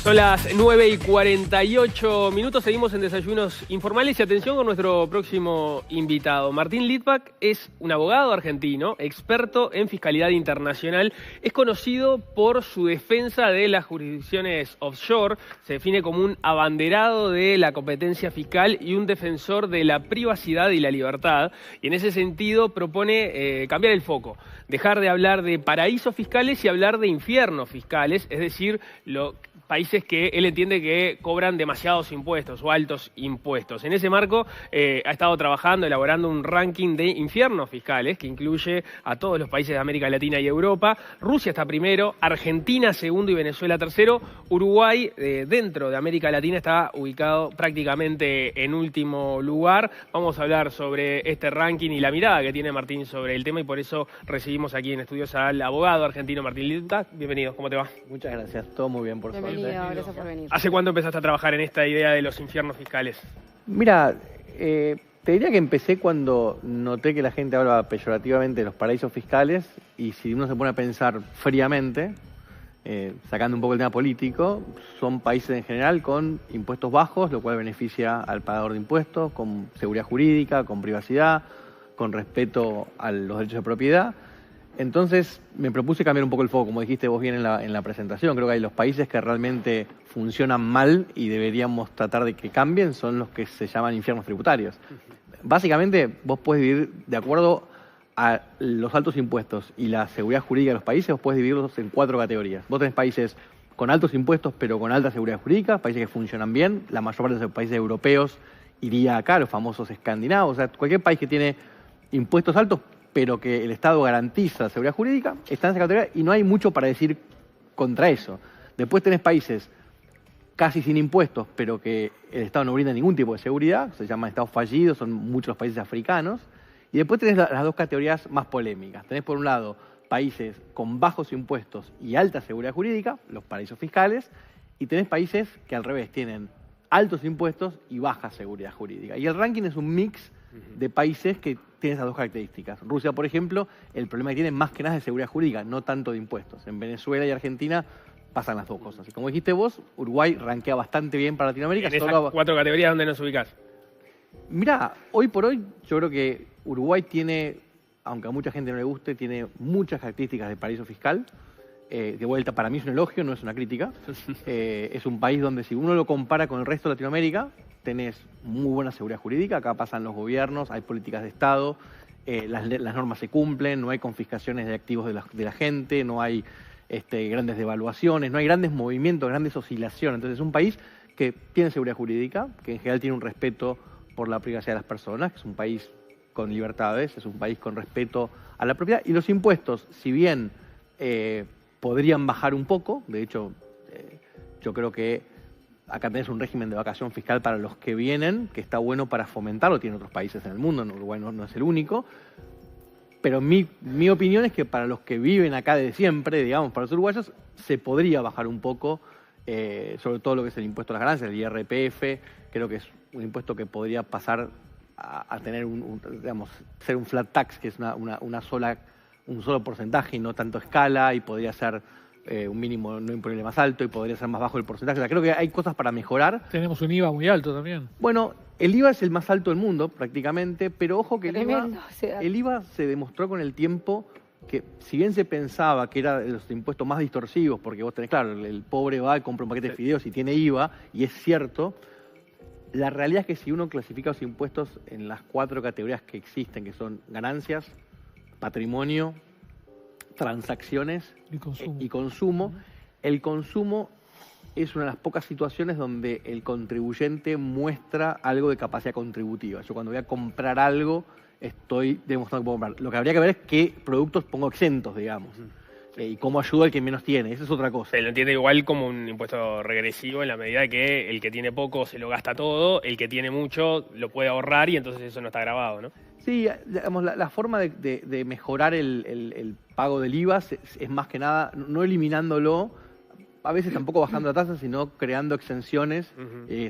Son las 9:48. Seguimos en Desayunos Informales y atención con nuestro próximo invitado. Martín Litvak es un abogado argentino, experto en fiscalidad internacional. Es conocido por su defensa de las jurisdicciones offshore. Se define como un abanderado de la competencia fiscal y un defensor de la privacidad y la libertad. Y en ese sentido propone cambiar el foco, dejar de hablar de paraísos fiscales y hablar de infiernos fiscales, es decir, países que él entiende que cobran demasiados impuestos o altos impuestos. En ese marco ha estado trabajando, elaborando un ranking de infiernos fiscales que incluye a todos los países de América Latina y Europa. Rusia está primero, Argentina segundo y Venezuela tercero. Uruguay, dentro de América Latina, está ubicado prácticamente en último lugar. Vamos a hablar sobre este ranking y la mirada que tiene Martín sobre el tema, y por eso recibimos aquí en estudios al abogado argentino Martín Litvak. Bienvenido, ¿cómo te va? Muchas gracias, todo muy bien, por suerte. Gracias por venir. ¿Hace cuánto empezaste a trabajar en esta idea de los infiernos fiscales? Mira, te diría que empecé cuando noté que la gente habla peyorativamente de los paraísos fiscales, y si uno se pone a pensar fríamente, sacando un poco el tema político, son países en general con impuestos bajos, lo cual beneficia al pagador de impuestos, con seguridad jurídica, con privacidad, con respeto a los derechos de propiedad. Entonces me propuse cambiar un poco el foco, como dijiste vos bien en la presentación. Creo que hay los países que realmente funcionan mal y deberíamos tratar de que cambien, son los que se llaman infiernos tributarios. Básicamente vos podés vivir de acuerdo a los altos impuestos y la seguridad jurídica de los países, vos podés dividirlos en 4 categorías. Vos tenés países con altos impuestos pero con alta seguridad jurídica, países que funcionan bien, la mayor parte de los países europeos iría acá, los famosos escandinavos, o sea, cualquier país que tiene impuestos altos pero que el Estado garantiza seguridad jurídica, está en esa categoría y no hay mucho para decir contra eso. Después tenés países casi sin impuestos, pero que el Estado no brinda ningún tipo de seguridad, se llaman estados fallidos, son muchos los países africanos. Y después tenés las 2 categorías más polémicas. Tenés por un lado países con bajos impuestos y alta seguridad jurídica, los paraísos fiscales, y tenés países que al revés tienen altos impuestos y baja seguridad jurídica. Y el ranking es un mix de países que tienen esas 2 características. Rusia, por ejemplo, el problema que tiene más que nada es de seguridad jurídica, no tanto de impuestos. En Venezuela y Argentina pasan las 2 cosas. Y como dijiste vos, Uruguay rankea bastante bien para Latinoamérica. En esas 4 categorías, ¿dónde nos ubicás? Mirá, hoy por hoy yo creo que Uruguay tiene, aunque a mucha gente no le guste, tiene muchas características de paraíso fiscal. De vuelta, para mí es un elogio, no es una crítica. Es un país donde, si uno lo compara con el resto de Latinoamérica, tenés muy buena seguridad jurídica, acá pasan los gobiernos, hay políticas de Estado, las normas se cumplen, no hay confiscaciones de activos de la gente, no hay grandes devaluaciones, no hay grandes movimientos, grandes oscilaciones. Entonces es un país que tiene seguridad jurídica, que en general tiene un respeto por la privacidad de las personas, que es un país con libertades, es un país con respeto a la propiedad. Y los impuestos, si bien podrían bajar un poco, de hecho yo creo que acá tenés un régimen de vacación fiscal para los que vienen, que está bueno para fomentarlo, tiene otros países en el mundo, Uruguay no es el único, pero mi opinión es que para los que viven acá de siempre, digamos, para los uruguayos, se podría bajar un poco, sobre todo lo que es el impuesto a las ganancias, el IRPF. Creo que es un impuesto que podría pasar a tener digamos, ser un flat tax, que es un solo porcentaje y no tanto escala, y podría ser un mínimo no imponible más alto y podría ser más bajo el porcentaje. O sea, creo que hay cosas para mejorar. Tenemos un IVA muy alto también. Bueno, el IVA es el más alto del mundo prácticamente, pero ojo que el IVA se demostró con el tiempo que, si bien se pensaba que era de los impuestos más distorsivos, porque vos tenés, claro, el pobre va y compra un paquete de fideos y tiene IVA, y es cierto, la realidad es que si uno clasifica los impuestos en las 4 categorías que existen, que son ganancias, patrimonio, transacciones y consumo, el consumo es una de las pocas situaciones donde el contribuyente muestra algo de capacidad contributiva. Yo cuando voy a comprar algo estoy demostrando que puedo comprar. Lo que habría que ver es qué productos pongo exentos, digamos, y cómo ayudo al que menos tiene. Esa es otra cosa. Se lo entiende igual como un impuesto regresivo, en la medida que el que tiene poco se lo gasta todo, el que tiene mucho lo puede ahorrar y entonces eso no está grabado, ¿no? Sí, digamos, la forma de mejorar el pago del IVA es más que nada, no eliminándolo, a veces tampoco bajando la tasa, sino creando exenciones,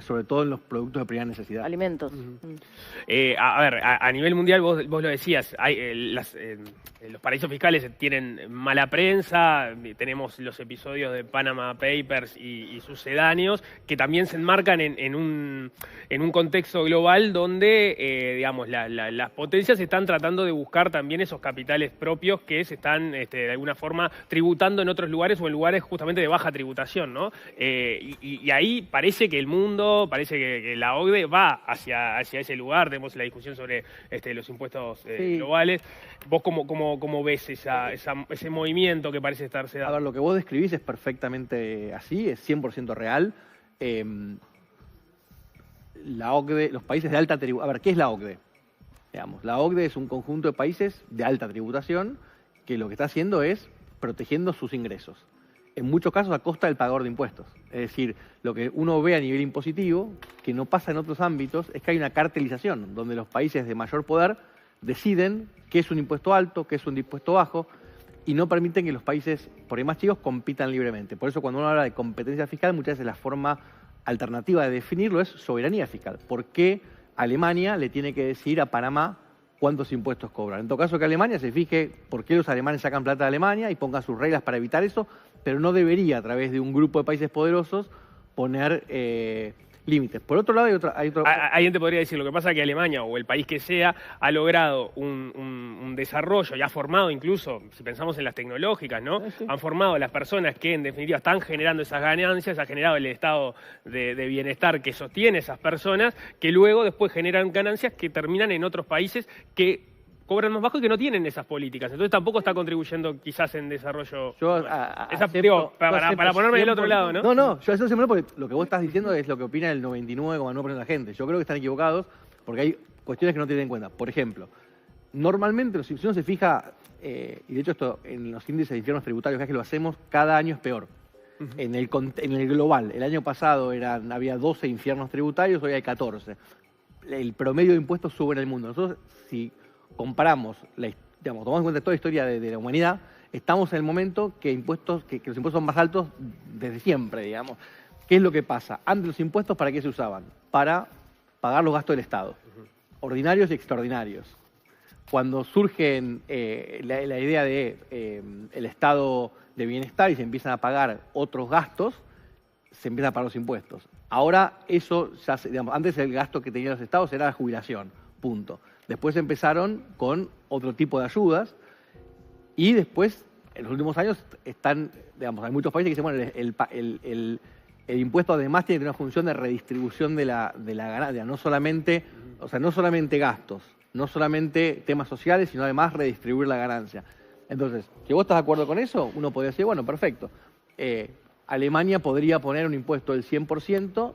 sobre todo en los productos de primera necesidad. Alimentos. A ver, a nivel mundial, vos lo decías, hay, los paraísos fiscales tienen mala prensa, tenemos los episodios de Panama Papers y sucedáneos, que también se enmarcan en un contexto global donde, digamos, las potencias están tratando de buscar también esos capitales propios que se están, de alguna forma, tributando en otros lugares o en lugares justamente de baja tributación, ¿no? Y ahí parece que el mundo, parece que la OCDE va hacia ese lugar. Tenemos la discusión sobre los impuestos globales. ¿Vos cómo ves ese movimiento que parece estarse dando? A ver, lo que vos describís es perfectamente así, es 100% real. La OCDE, los países de alta tributación... A ver, ¿qué es la OCDE? Digamos, la OCDE es un conjunto de países de alta tributación que lo que está haciendo es protegiendo sus ingresos. En muchos casos a costa del pagador de impuestos. Es decir, lo que uno ve a nivel impositivo, que no pasa en otros ámbitos, es que hay una cartelización, donde los países de mayor poder deciden qué es un impuesto alto, qué es un impuesto bajo, y no permiten que los países, por ahí más chicos, compitan libremente. Por eso cuando uno habla de competencia fiscal, muchas veces la forma alternativa de definirlo es soberanía fiscal. ¿Por qué Alemania le tiene que decir a Panamá cuántos impuestos cobran? En todo caso, que Alemania se fije por qué los alemanes sacan plata de Alemania y ponga sus reglas para evitar eso, pero no debería, a través de un grupo de países poderosos, poner límites. Por otro lado, hay otro... Alguien te podría decir, lo que pasa es que Alemania, o el país que sea, ha logrado un desarrollo y ha formado incluso, si pensamos en las tecnológicas, ¿no? Sí. Han formado las personas que en definitiva están generando esas ganancias, ha generado el estado de bienestar que sostiene esas personas, que luego después generan ganancias que terminan en otros países que cobran más bajo y que no tienen esas políticas. Entonces tampoco está contribuyendo quizás en desarrollo. Para ponerme del otro lado, ¿no? No, yo eso siempre, porque lo que vos estás diciendo es lo que opina el 99,9% de la gente. Yo creo que están equivocados porque hay cuestiones que no tienen en cuenta. Por ejemplo, normalmente, si uno se fija, y de hecho esto en los índices de infiernos tributarios, que es que lo hacemos, cada año es peor. En el global, el año pasado había 12 infiernos tributarios, hoy hay 14. El promedio de impuestos sube en el mundo. Nosotros, si comparamos, tomamos en cuenta toda la historia de la humanidad, estamos en el momento que los impuestos son más altos desde siempre, digamos. ¿Qué es lo que pasa? Antes los impuestos, ¿para qué se usaban? Para pagar los gastos del Estado, ordinarios y extraordinarios. Cuando surge la idea de el estado de bienestar y se empiezan a pagar otros gastos, se empiezan a pagar los impuestos. Ahora eso, antes el gasto que tenían los estados era la jubilación, punto. Después empezaron con otro tipo de ayudas y después, en los últimos años, hay muchos países que dicen, bueno, el impuesto además tiene una función de redistribución de la ganancia, no solamente gastos, no solamente temas sociales, sino además redistribuir la ganancia. Entonces, si vos estás de acuerdo con eso, uno podría decir, bueno, perfecto. Alemania podría poner un impuesto del 100%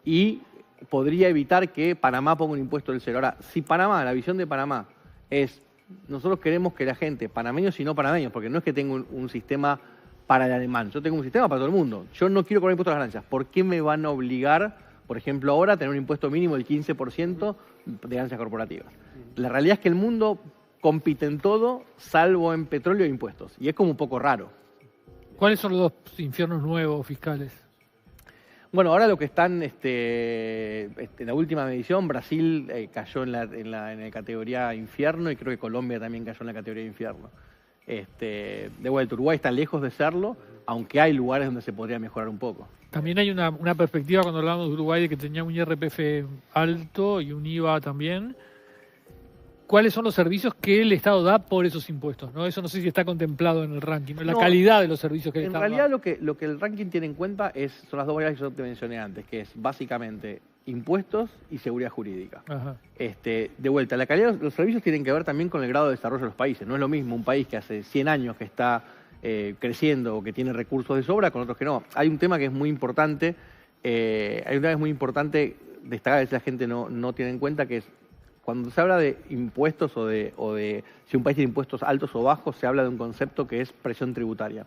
y podría evitar que Panamá ponga un impuesto del 0%. Ahora, si la visión de Panamá es, nosotros queremos que la gente, panameños y no panameños, porque no es que tenga un sistema para el alemán, yo tengo un sistema para todo el mundo. Yo no quiero cobrar impuestos a las ganancias. ¿Por qué me van a obligar, por ejemplo, ahora a tener un impuesto mínimo del 15% de ganancias corporativas? La realidad es que el mundo compite en todo, salvo en petróleo e impuestos. Y es como un poco raro. ¿Cuáles son los dos infiernos nuevos fiscales? Bueno, ahora lo que están, en la última medición, Brasil cayó en la categoría infierno y creo que Colombia también cayó en la categoría infierno. De vuelta, Uruguay está lejos de serlo, aunque hay lugares donde se podría mejorar un poco. También hay una perspectiva cuando hablamos de Uruguay de que tenía un IRPF alto y un IVA también. ¿Cuáles son los servicios que el Estado da por esos impuestos? ¿No? Eso no sé si está contemplado en el ranking, ¿no? La calidad de los servicios que el Estado da. En realidad lo que el ranking tiene en cuenta son las dos variables que yo te mencioné antes, que es básicamente impuestos y seguridad jurídica. Ajá. De vuelta, la calidad de los servicios tienen que ver también con el grado de desarrollo de los países. No es lo mismo un país que hace 100 años que está creciendo o que tiene recursos de sobra con otros que no. Hay un tema que es muy importante, destacar, que la gente no tiene en cuenta, que es cuando se habla de impuestos o de si un país tiene impuestos altos o bajos, se habla de un concepto que es presión tributaria.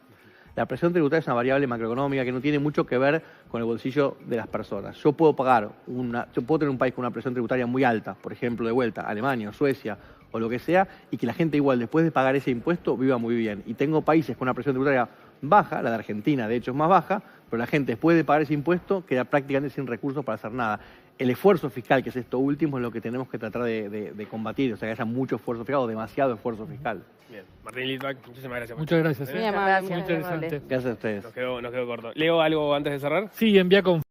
La presión tributaria es una variable macroeconómica que no tiene mucho que ver con el bolsillo de las personas. Yo puedo tener un país con una presión tributaria muy alta, por ejemplo, de vuelta, Alemania o Suecia o lo que sea, y que la gente igual después de pagar ese impuesto viva muy bien. Y tengo países con una presión tributaria baja, la de Argentina de hecho es más baja, pero la gente después de pagar ese impuesto queda prácticamente sin recursos para hacer nada. El esfuerzo fiscal, que es esto último, es lo que tenemos que tratar de combatir, o sea, que haya mucho esfuerzo fiscal o demasiado esfuerzo fiscal. Bien, Martín Litvak, muchísimas gracias. Muchas gracias. Muy amable, Muy muy interesante. amable. Gracias a ustedes. Nos quedó corto. ¿Leo algo antes de cerrar? Sí, envía con